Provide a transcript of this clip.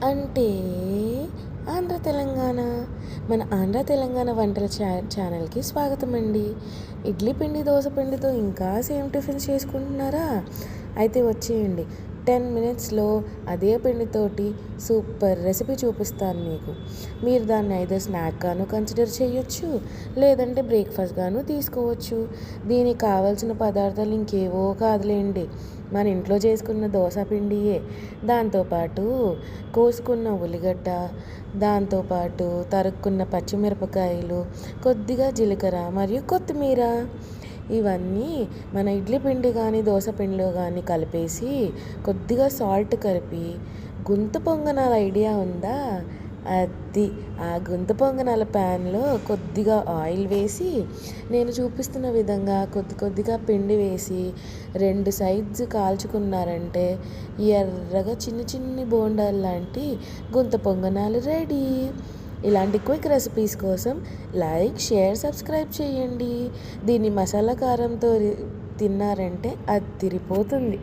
అంటే ఆంధ్ర తెలంగాణ. మన ఆంధ్ర తెలంగాణ వంటల ఛానల్కి స్వాగతం అండి. ఇడ్లీ పిండి దోశ పిండితో ఇంకా సేమ్ టిఫిన్స్ చేసుకుంటున్నారా? అయితే వచ్చేయండి. 10 మినిట్స్లో అదే పిండితోటి సూపర్ రెసిపీ చూపిస్తాను మీకు. మీరు దాన్ని ఐదర్ స్నాక్ గాను కన్సిడర్ చేయొచ్చు, లేదంటే బ్రేక్ఫాస్ట్ గాను తీసుకోవచ్చు. దీనికి కావాల్సిన పదార్థాలు ఇంకేవో కాదులేండి, మన ఇంట్లో చేసుకున్న దోశ పిండియే. దాంతోపాటు కోసుకున్న ఉల్లిగడ్డ, దాంతోపాటు తరుక్కున్న పచ్చిమిరపకాయలు, కొద్దిగా జీలకర్ర మరియు కొత్తిమీర, ఇవన్నీ మన ఇడ్లీ పిండి కానీ దోశ పిండిలో కానీ కలిపేసి కొద్దిగా సాల్ట్ కలిపి గుంత పొంగనాల ఐడియా ఉందా? అది ఆ గుంత పొంగనాల ప్యాన్లో కొద్దిగా ఆయిల్ వేసి నేను చూపిస్తున్న విధంగా కొద్ది కొద్దిగా పిండి వేసి 2 సైడ్స్ కాల్చుకున్నారంటే ఎర్రగా చిన్న చిన్ని బోండాలు లాంటి గుంత పొంగనాలు రెడీ. ఇలాంటి క్విక్ రెసిపీస్ కోసం లైక్, షేర్, సబ్స్క్రైబ్ చేయండి. దీన్ని మసాలా కారంతో తిన్నారంటే అది తిరిపోతుంది.